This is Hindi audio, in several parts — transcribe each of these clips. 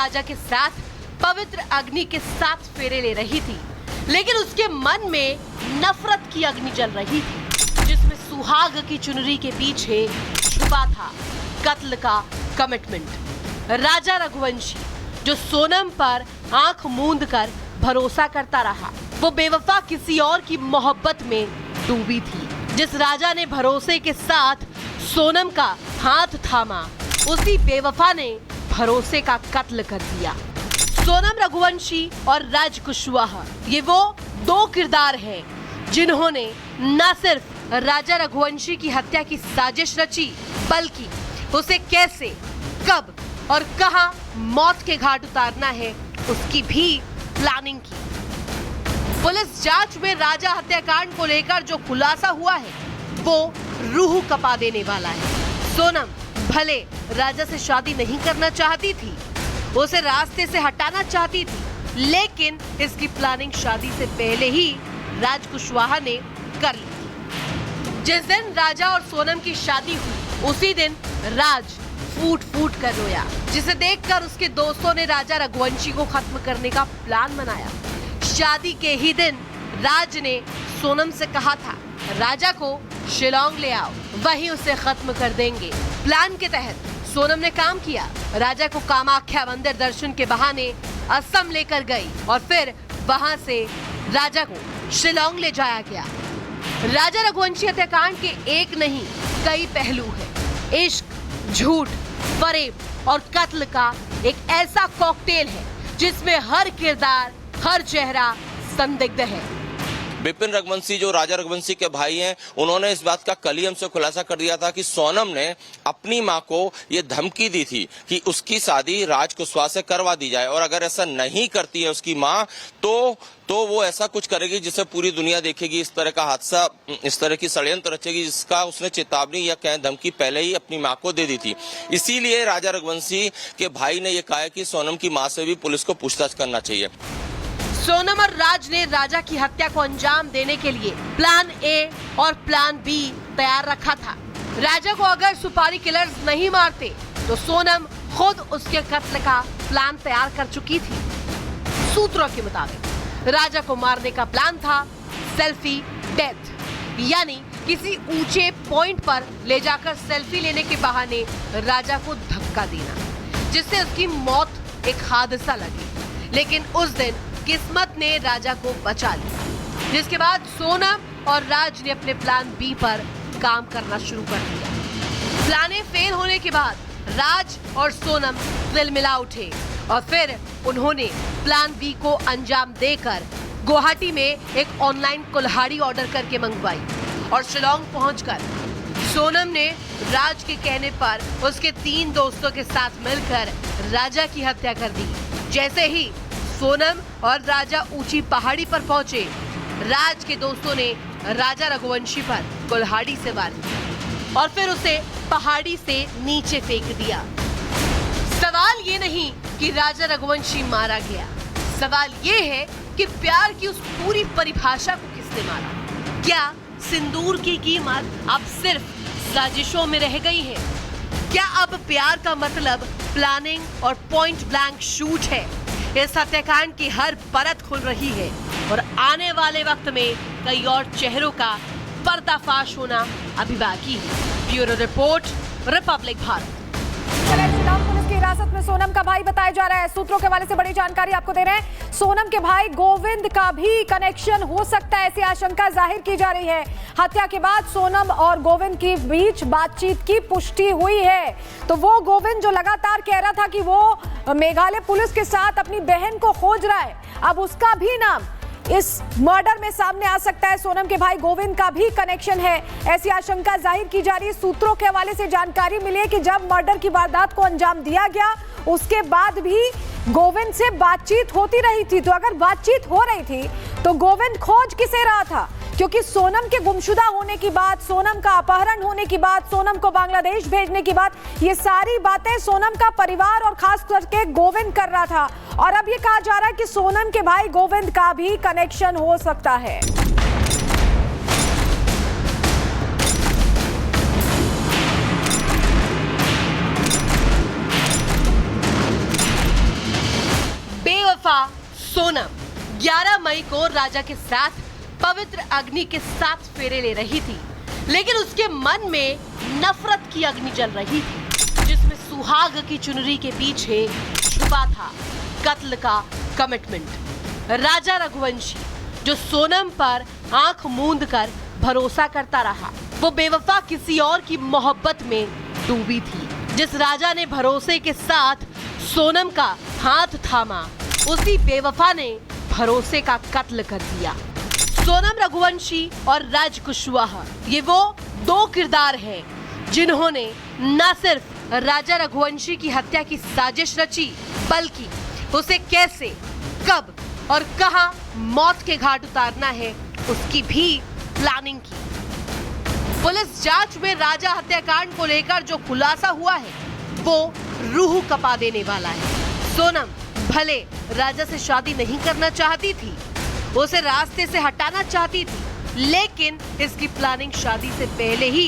राजा के साथ पवित्र अग्नि के 7 फेरे ले रही थी, लेकिन उसके मन में नफरत की अग्नि जल रही थी, जिसमें सुहाग की चुनरी के पीछे छुपा था कत्ल का कमिटमेंट। राजा रघुवंशी जो सोनम पर आंख मूंद कर भरोसा करता रहा, वो बेवफा किसी और की मोहब्बत में डूबी थी। जिस राजा ने भरोसे के साथ सोनम का हाथ थामा, उसी बेवफा ने भरोसे का कत्ल कर दिया। सोनम रघुवंशी और राज कुशवाहा, ये वो 2 किरदार हैं जिन्होंने न सिर्फ राजा रघुवंशी की हत्या की साजिश रची, बल्कि उसे कैसे, कब और कहां मौत के घाट उतारना है, उसकी भी प्लानिंग की। पुलिस जांच में राजा हत्याकांड को लेकर जो खुलासा हुआ है, वो रूह कपा देने वाला है। सोनम भले राजा से शादी नहीं करना चाहती थी, उसे रास्ते से हटाना चाहती थी, लेकिन इसकी प्लानिंग शादी से पहले ही राज कुशवाहा ने कर ली थी। जिस दिन राजा और सोनम की शादी हुई, उसी दिन राज फूट फूट कर रोया, जिसे देखकर उसके दोस्तों ने राजा रघुवंशी को खत्म करने का प्लान बनाया। शादी के ही दिन राज ने सोनम से कहा था, राजा को शिलोंग ले आओ, वहीं उसे खत्म कर देंगे। प्लान के तहत सोनम ने काम किया। राजा को कामाख्या मंदिर दर्शन के बहाने असम लेकर गई और फिर वहां से राजा को शिलोंग ले जाया गया। राजा रघुवंशी हत्याकांड के एक नहीं कई पहलू हैं। इश्क, झूठ, फरेब और कत्ल का एक ऐसा कॉकटेल है जिसमें हर किरदार, हर चेहरा संदिग्ध है। विपिन रघुवंशी जो राजा रघुवंशी के भाई हैं, उन्होंने इस बात का कल ही हमसे खुलासा कर दिया था कि सोनम ने अपनी मां को ये धमकी दी थी कि उसकी शादी राज कुशवाहा से करवा दी जाए, और अगर ऐसा नहीं करती है उसकी मां तो वो ऐसा कुछ करेगी जिसे पूरी दुनिया देखेगी। इस तरह का हादसा, इस तरह की षड्यंत्र रचेगी, जिसका उसने चेतावनी या कहें धमकी पहले ही अपनी मां को दे दी थी। इसीलिए राजा रघुवंशी के भाई ने यह कहा कि सोनम की मां से भी पुलिस को पूछताछ करना चाहिए। सोनम और राज ने राजा की हत्या को अंजाम देने के लिए प्लान ए और प्लान बी तैयार रखा था। राजा को अगर सुपारी किलर्स नहीं मारते तो सोनम खुद उसके कत्ल का प्लान तैयार कर चुकी थी। सूत्रों के मुताबिक राजा को मारने का प्लान था सेल्फी डेथ, यानी किसी ऊंचे पॉइंट पर ले जाकर सेल्फी लेने के बहाने राजा को धक्का देना, जिससे उसकी मौत एक हादसा लगे। लेकिन उस दिन किस्मत ने राजा को बचा लिया, जिसके बाद सोनम और राज ने अपने प्लान बी पर काम करना शुरू कर दिया। प्लान ए फेल होने के बाद राज और सोनम दिल मिला उठे और फिर उन्होंने प्लान बी को अंजाम देकर गुवाहाटी में एक ऑनलाइन कुल्हाड़ी ऑर्डर करके मंगवाई और शिलोंग पहुंचकर सोनम ने राज के कहने पर उसके 3 दोस्तों के साथ मिलकर राजा की हत्या कर दी। जैसे ही सोनम और राजा ऊंची पहाड़ी पर पहुंचे, राज के दोस्तों ने राजा रघुवंशी पर कुल्हाड़ी से वार किया और फिर उसे पहाड़ी से नीचे फेंक दिया। सवाल ये नहीं कि राजा रघुवंशी मारा गया, सवाल ये है कि प्यार की उस पूरी परिभाषा को किसने मारा। क्या सिंदूर की कीमत अब सिर्फ साजिशों में रह गई है? क्या अब प्यार का मतलब प्लानिंग और पॉइंट ब्लैंक शूट है? इस हत्याकांड की हर परत खुल रही है और आने वाले वक्त में कई और चेहरों का पर्दाफाश होना अभी बाकी है। Bureau report, Republic Bharat. Shillong police की हिरासत में सोनम का भाई बताया जा रहा है। सूत्रों के हवाले से बड़ी जानकारी आपको दे रहे हैं। सोनम के भाई गोविंद का भी कनेक्शन हो सकता है, ऐसी आशंका जाहिर की जा रही है। हत्या के बाद सोनम और गोविंद के बीच बातचीत की पुष्टि हुई है। तो वो गोविंद जो लगातार कह रहा था कि वो मेघालय पुलिस के साथ अपनी बहन को खोज रहा है, अब उसका भी नाम इस मर्डर में सामने आ सकता है। सोनम के भाई गोविंद का भी कनेक्शन है, ऐसी आशंका जाहिर की जा रही है। सूत्रों के हवाले से जानकारी मिली है कि जब मर्डर की वारदात को अंजाम दिया गया, उसके बाद भी गोविंद से बातचीत होती रही थी। तो अगर बातचीत हो रही थी तो गोविंद खोज किसे रहा था? क्योंकि सोनम के गुमशुदा होने की बात, सोनम का अपहरण होने की बात, सोनम को बांग्लादेश भेजने की बात, ये सारी बातें सोनम का परिवार और खास करके गोविंद कर रहा था। और अब ये कहा जा रहा है कि सोनम के भाई गोविंद का भी कनेक्शन हो सकता है। बेवफा सोनम 11 मई को राजा के साथ पवित्र अग्नि के 7 फेरे ले रही थी, लेकिन उसके मन में नफरत की अग्नि जल रही थी, जिसमें सुहाग की चुनरी के पीछे छुपा था कत्ल का कमिटमेंट। राजा रघुवंशी जो सोनम पर आंख मूंद कर भरोसा करता रहा, वो बेवफा किसी और की मोहब्बत में डूबी थी। जिस राजा ने भरोसे के साथ सोनम का हाथ थामा, उसी बेवफा ने भरोसे का कत्ल कर दिया। सोनम रघुवंशी और राज कुशवाहा ये वो 2 किरदार हैं जिन्होंने न सिर्फ राजा रघुवंशी की हत्या की साजिश रची, बल्कि उसे कैसे, कब और कहां मौत के घाट उतारना है उसकी भी प्लानिंग की। पुलिस जांच में राजा हत्याकांड को लेकर जो खुलासा हुआ है वो रूह कपा देने वाला है। सोनम भले राजा से शादी नहीं करना चाहती थी, उसे रास्ते से हटाना चाहती थी, लेकिन इसकी प्लानिंग शादी से पहले ही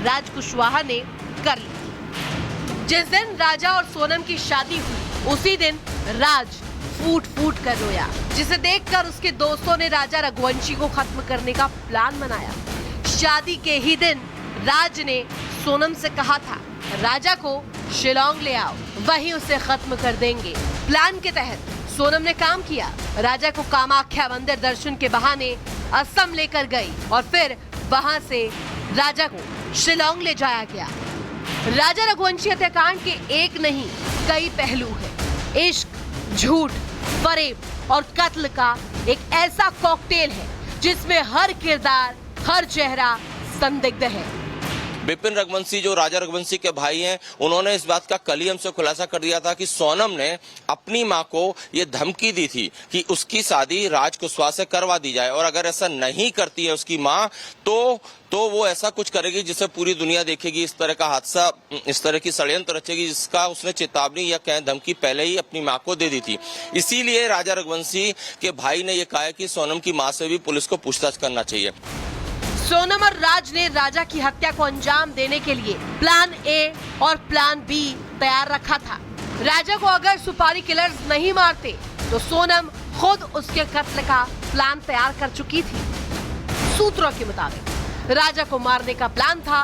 राज कुशवाहा ने कर ली थी। जिस दिन राजा और सोनम की शादी हुई, उसी दिन राज फूट फूट कर रोया, जिसे देखकर उसके दोस्तों ने राजा रघुवंशी को खत्म करने का प्लान बनाया। शादी के ही दिन राज ने सोनम से कहा था राजा को शिलोंग ले आओ, वहीं उसे खत्म कर देंगे। प्लान के तहत सोनम ने काम किया। राजा को कामाख्या मंदिर दर्शन के बहाने असम लेकर गई और फिर वहां से राजा को शिलोंग ले जाया गया। राजा रघुवंशी हत्याकांड के एक नहीं कई पहलू हैं। इश्क, झूठ, फरेब और कत्ल का एक ऐसा कॉकटेल है जिसमें हर किरदार, हर चेहरा संदिग्ध है। विपिन रघुवंशी जो राजा रघुवंशी के भाई हैं, उन्होंने इस बात का कल ही हमसे खुलासा कर दिया था कि सोनम ने अपनी मां को ये धमकी दी थी कि उसकी शादी राज कुशवाहा से करवा दी जाए, और अगर ऐसा नहीं करती है उसकी मां तो वो ऐसा कुछ करेगी जिसे पूरी दुनिया देखेगी। इस तरह का हादसा, इस तरह की षड्यंत्र रचेगी जिसका उसने चेतावनी या कहें धमकी पहले ही अपनी मां को दे दी थी। इसीलिए राजा रघुवंशी के भाई ने यह कहा है कि सोनम की मां से भी पुलिस को पूछताछ करना चाहिए। सोनम और राज ने राजा की हत्या को अंजाम देने के लिए प्लान ए और प्लान बी तैयार रखा था। राजा को अगर सुपारी किलर्स नहीं मारते तो सोनम खुद उसके कत्ल का प्लान तैयार कर चुकी थी। सूत्रों के मुताबिक राजा को मारने का प्लान था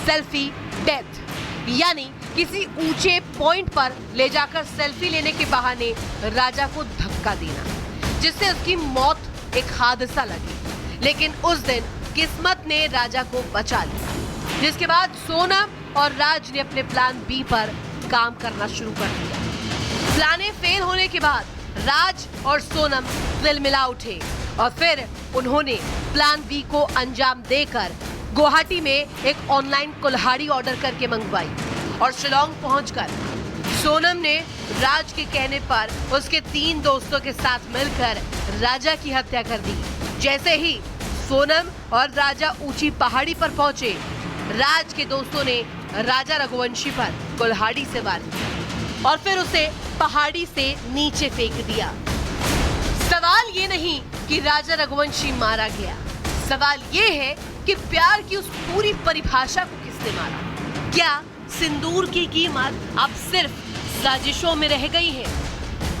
सेल्फी डेथ, यानी किसी ऊंचे पॉइंट पर ले जाकर सेल्फी लेने के बहाने राजा को धक्का देना, जिससे उसकी मौत एक हादसा लगे। लेकिन उस दिन किस्मत ने राजा को बचा लिया, जिसके बाद सोनम और राज ने अपने प्लान बी पर काम करना शुरू कर दिया। प्लान ए फेल होने के बाद राज और सोनम दिल मिला उठे और फिर उन्होंने प्लान बी को अंजाम देकर गुवाहाटी में एक ऑनलाइन कुल्हाड़ी ऑर्डर करके मंगवाई और शिलोंग पहुंचकर सोनम ने राज के कहने पर उसके 3 दोस्तों के साथ मिलकर राजा की हत्या कर दी। जैसे ही सोनम और राजा ऊंची पहाड़ी पर पहुंचे, राज के दोस्तों ने राजा रघुवंशी पर कुल्हाड़ी से वार किया और फिर उसे पहाड़ी से नीचे फेंक दिया। सवाल ये नहीं कि राजा रघुवंशी मारा गया, सवाल ये है कि प्यार की उस पूरी परिभाषा को किसने मारा। क्या सिंदूर की कीमत अब सिर्फ साजिशों में रह गई है?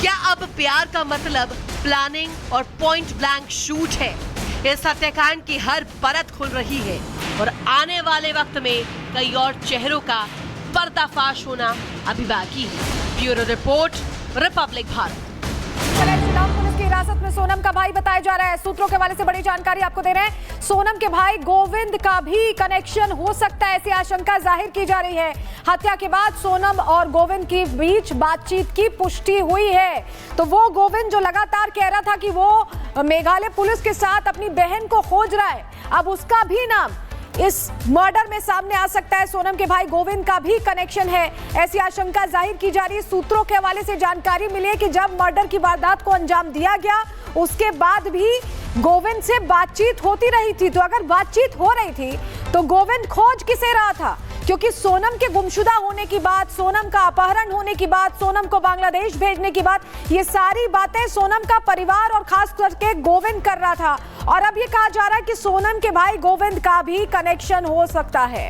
क्या अब प्यार का मतलब प्लानिंग और पॉइंट ब्लैंक शूट है? इस हत्याकांड की हर परत खुल रही है और आने वाले वक्त में कई और चेहरों का पर्दाफाश होना अभी बाकी है। Bureau report, Republic Bharat. Shillong police की हिरासत में सोनम का भाई बताया जा रहा है। सूत्रों के हवाले से बड़ी जानकारी आपको दे रहे हैं। सोनम के भाई गोविंद का भी कनेक्शन हो सकता है, ऐसी आशंका जाहिर की जा रही है। हत्या के बाद सोनम और गोविंद के बीच बातचीत की पुष्टि हुई है। तो वो गोविंद जो लगातार कह रहा था कि वो मेघालय पुलिस के साथ अपनी बहन को खोज रहा है, अब उसका भी नाम इस मर्डर में सामने आ सकता है। सोनम के भाई गोविंद का भी कनेक्शन है, ऐसी आशंका जाहिर की जा रही है। सूत्रों के हवाले से जानकारी मिली है कि जब मर्डर की वारदात को अंजाम दिया गया, उसके बाद भी गोविंद से बातचीत होती रही थी। तो अगर बातचीत हो रही थी तो गोविंद खोज किसे रहा था? क्योंकि सोनम के गुमशुदा होने की बात, सोनम का अपहरण होने की बात, सोनम को बांग्लादेश भेजने की बात, ये सारी बातें सोनम का परिवार और खास करके गोविंद कर रहा था। और अब ये कहा जा रहा है कि सोनम के भाई गोविंद का भी कनेक्शन हो सकता है।